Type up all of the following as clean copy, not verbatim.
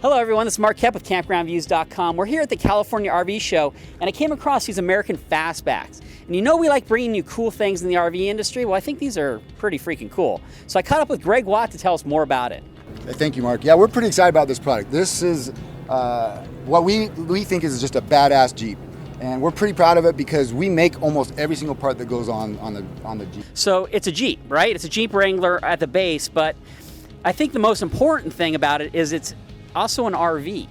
Hello everyone, this is Mark Koep with CampgroundViews.com. We're here at the California RV show, and I came across these American Fastbacks. And you know we like bringing you cool things in the RV industry? Well, I think these are pretty freaking cool. So I caught up with Greg Watt to tell us more about it. Thank you, Mark. Yeah, we're pretty excited about this product. This is what we think is just a badass Jeep. And we're pretty proud of it because we make almost every single part that goes on the Jeep. So it's a Jeep, right? It's a Jeep Wrangler at the base, but I think the most important thing about it is it's also an RV.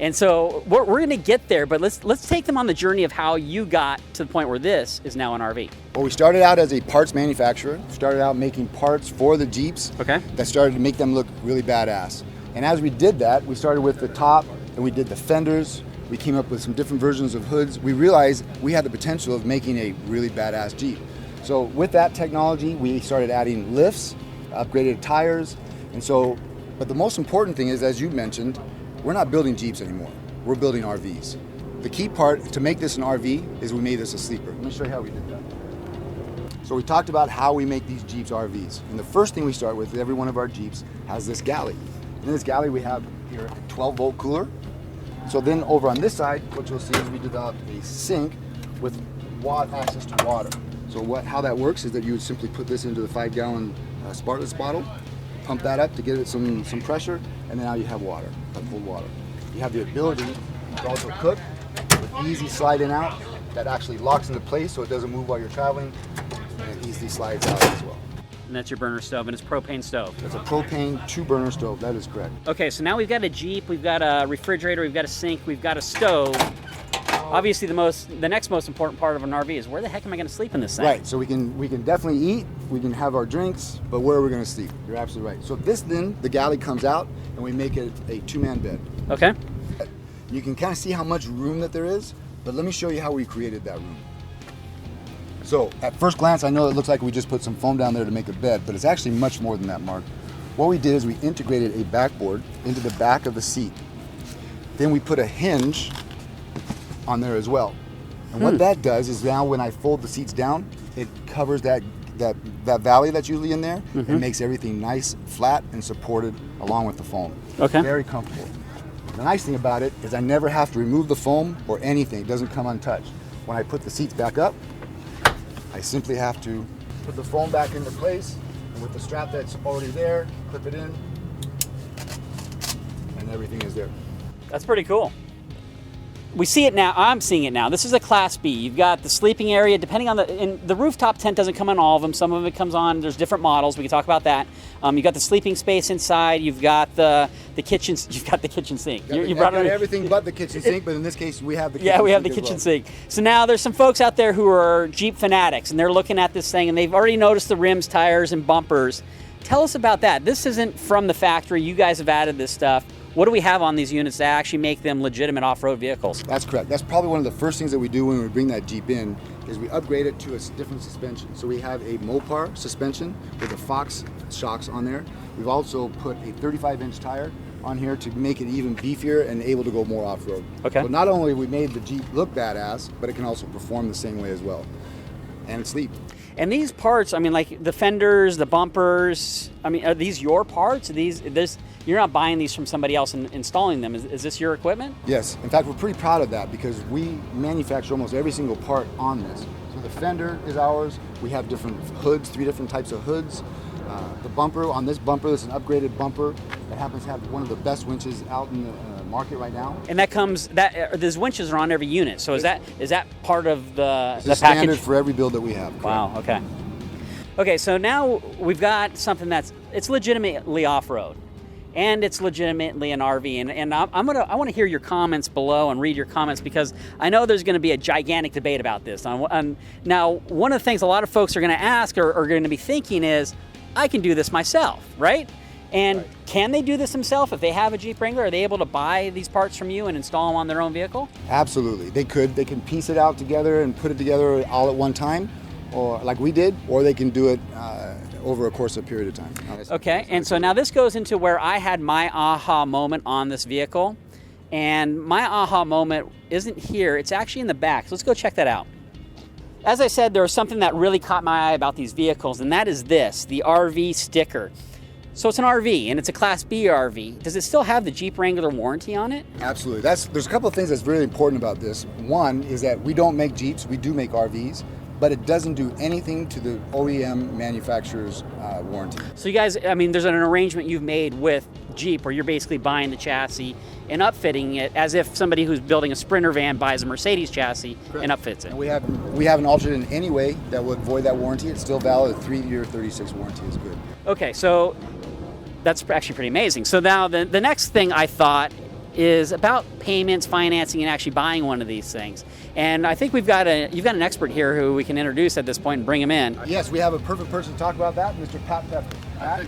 And so we're going to get there, but let's take them on the journey of how you got to the point where this is now an RV. Well, we started out as a parts manufacturer. Started out making parts for the Jeeps. Okay. That started to make them look really badass. And as we did that, we started with the top, and we did the fenders. We came up with some different versions of hoods. We realized we had the potential of making a really badass Jeep. So with that technology, we started adding lifts, upgraded tires, and so. But the most important thing is, as you mentioned, we're not building Jeeps anymore. We're building RVs. The key part to make this an RV is we made this a sleeper. Let me show you how we did that. So we talked about how we make these Jeeps RVs. And the first thing we start with, every one of our Jeeps has this Galley. In this Galley we have here a 12-volt cooler. So then over on this side, what you'll see is we developed a sink with access to water. So how that works is that you would simply put this into the 5-gallon Spartless bottle, pump that up to give it some pressure, and then now you have water, cold water. You have the ability to also cook with easy slide in out that actually locks into place so it doesn't move while you're traveling, and it easily slides out as well. And that's your burner stove, and it's propane stove. It's a propane 2-burner stove, that is correct. Okay, so now we've got a Jeep, we've got a refrigerator, we've got a sink, we've got a stove. Obviously the next most important part of an RV is where the heck am I going to sleep in this thing? Right, so we can definitely eat, we can have our drinks, but where are we going to sleep? You're absolutely right. So the Galley comes out and we make it a 2-man bed. Okay. You can kind of see how much room that there is, but let me show you how we created that room. So at first glance, I know it looks like we just put some foam down there to make a bed, but it's actually much more than that, Mark. What we did is we integrated a backboard into the back of the seat. Then we put a hinge on there as well. And what that does is now when I fold the seats down, it covers that valley that's usually in there and makes everything nice, flat, and supported along with the foam. Okay. Very comfortable. The nice thing about it is I never have to remove the foam or anything. It doesn't come untouched. When I put the seats back up, I simply have to put the foam back into place, and with the strap that's already there, clip it in, and everything is there. That's pretty cool. We see it now. I'm seeing it now. This is a Class B. You've got the sleeping area, depending on the rooftop tent doesn't come on all of them. Some of it comes on. There's different models. We can talk about that. You've got the sleeping space inside. You've got the kitchen. You've got the kitchen sink. You brought everything but the kitchen sink, but in this case we have the kitchen sink. Yeah, we have the sink kitchen sink. So now there's some folks out there who are Jeep fanatics, and they're looking at this thing, and they've already noticed the rims, tires, and bumpers. Tell us about that. This isn't from the factory. You guys have added this stuff. What do we have on these units that actually make them legitimate off-road vehicles? That's correct. That's probably one of the first things that we do when we bring that Jeep in is we upgrade it to a different suspension. So we have a Mopar suspension with the Fox shocks on there. We've also put a 35-inch tire on here to make it even beefier and able to go more off-road. Okay. So not only have we made the Jeep look badass, but it can also perform the same way as well. And it's sleep. And these parts, I mean, like the fenders, the bumpers, I mean, are these your parts? You're not buying these from somebody else and installing them. Is this your equipment? Yes. In fact, we're pretty proud of that because we manufacture almost every single part on this. So the fender is ours. We have different hoods, 3 different types of hoods. The bumper, on this bumper, this is an upgraded bumper that happens to have one of the best winches out in the market right now. And those winches are on every unit. So is that part of the package? Standard for every build that we have. Correct. Wow. Okay. Okay. So now we've got something it's legitimately off-road, and it's legitimately an RV. And I want to hear your comments below and read your comments because I know there's going to be a gigantic debate about this. Now, one of the things a lot of folks are going to ask or are going to be thinking is, I can do this myself, right? And right. Can they do this themselves? If they have a Jeep Wrangler, are they able to buy these parts from you and install them on their own vehicle? Absolutely. They could. They can piece it out together and put it together all at one time, or like we did, or they can do it over a course of a period of time. Okay, and so now this goes into where I had my aha moment on this vehicle. And my aha moment isn't here. It's actually in the back. So let's go check that out. As I said, there was something that really caught my eye about these vehicles, and that is this, the RV sticker. So it's an RV, and it's a Class B RV. Does it still have the Jeep Wrangler warranty on it? Absolutely. There's a couple of things that's really important about this. One is that we don't make Jeeps, we do make RVs, but it doesn't do anything to the OEM manufacturer's warranty. So you guys, I mean, there's an arrangement you've made with Jeep where you're basically buying the chassis and upfitting it as if somebody who's building a Sprinter van buys a Mercedes chassis. Correct. And upfits it. And we haven't altered it in any way that would void that warranty. It's still valid. A 3-year, 36 warranty is good. Okay, so that's actually pretty amazing. So now the next thing I thought is about payments, financing, and actually buying one of these things. And I think you've got an expert here who we can introduce at this point and bring him in. Yes, we have a perfect person to talk about that, Mr. Pat Pepper. Pat?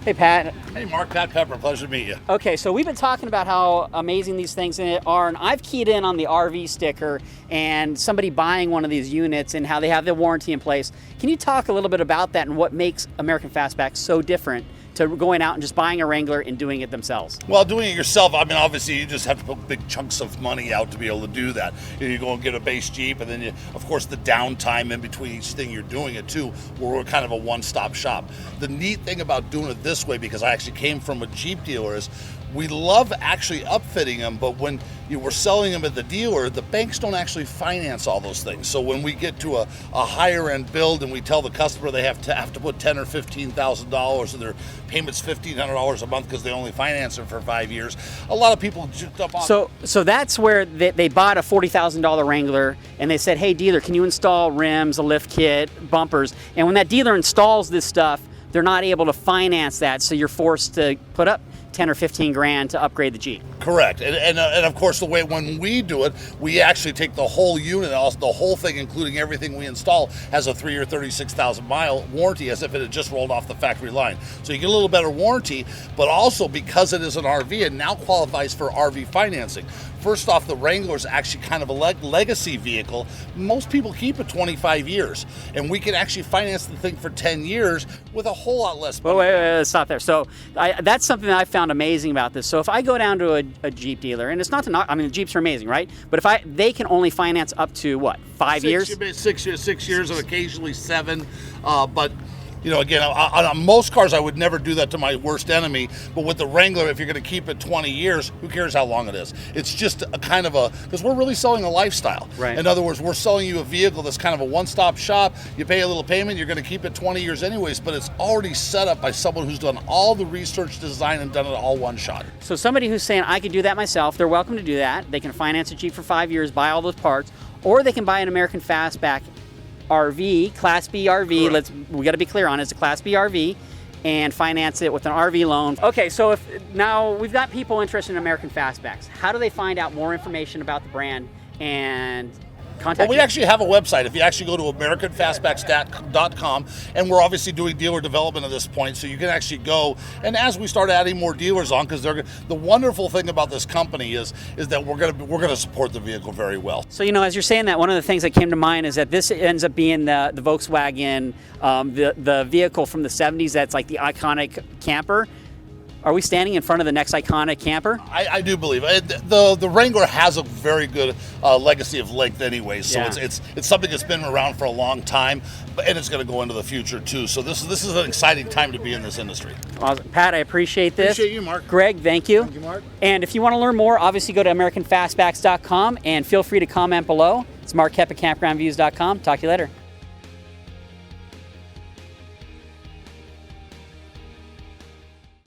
Hey, Pat. Hey, Mark. Pat Pepper. Pleasure to meet you. Okay, so we've been talking about how amazing these things are, and I've keyed in on the RV sticker and somebody buying one of these units and how they have the warranty in place. Can you talk a little bit about that and what makes American Fastback so different to going out and just buying a Wrangler and doing it themselves? Well, doing it yourself, I mean, obviously you just have to put big chunks of money out to be able to do that. You go and get a base Jeep, and then of course the downtime in between each thing you're doing it too, where we're kind of a one-stop shop. The neat thing about doing it this way, because I actually came from a Jeep dealer, is we love actually upfitting them, but when we're selling them at the dealer, the banks don't actually finance all those things. So when we get to a higher end build and we tell the customer they have to put $10,000 or $15,000 and their payment's $1,500 a month because they only finance it for 5 years, a lot of people jump up on. So that's where they bought a $40,000 Wrangler and they said, hey dealer, can you install rims, a lift kit, bumpers? And when that dealer installs this stuff, they're not able to finance that, so you're forced to put up 10 or 15 grand to upgrade the Jeep. Correct. And of course, the way when we do it, we actually take the whole unit, also the whole thing, including everything we install, has a 3-year, 36,000 mile warranty as if it had just rolled off the factory line. So you get a little better warranty, but also because it is an RV, it now qualifies for RV financing. First off, the Wrangler is actually kind of a legacy vehicle. Most people keep it 25 years, and we can actually finance the thing for 10 years with a whole lot less money. Wait, let's stop there. So that's something that I found amazing about this. So if I go down to a Jeep dealer, and it's not to knock, I mean, the Jeeps are amazing, right? But they can only finance up to what, 5 years? 6 years, and occasionally 7. But again, on most cars, I would never do that to my worst enemy. But with the Wrangler, if you're going to keep it 20 years, who cares how long it is? It's just a kind of because we're really selling a lifestyle. Right. In other words, we're selling you a vehicle that's kind of a one-stop shop. You pay a little payment, you're going to keep it 20 years anyways, but it's already set up by someone who's done all the research, design, and done it all one shot. So somebody who's saying, I could do that myself, they're welcome to do that. They can finance a Jeep for 5 years, buy all those parts, or they can buy an American Fastback RV, Class B RV. We got to be clear on it. It's a Class B RV, and finance it with an RV loan. Okay, so now we've got people interested in American Fastbacks. How do they find out more information about the brand and contact Well, we you? actually have a website. If you actually go to AmericanFastbacks.com, and we're obviously doing dealer development at this point, so you can actually go, and as we start adding more dealers on, because the wonderful thing about this company is that we're gonna support the vehicle very well. So as you're saying that, one of the things that came to mind is that this ends up being the Volkswagen, the vehicle from the 70s that's like the iconic camper. Are we standing in front of the next iconic camper? I do believe the Wrangler has a very good legacy of length anyway, so Yeah. it's something that's been around for a long time, and it's going to go into the future too. So this is an exciting time to be in this industry. Awesome. Pat, I appreciate this. Appreciate you, Mark. Greg, thank you. Thank you, Mark. And if you want to learn more, obviously go to AmericanFastbacks.com and feel free to comment below. It's Mark Koep at CampgroundViews.com. Talk to you later.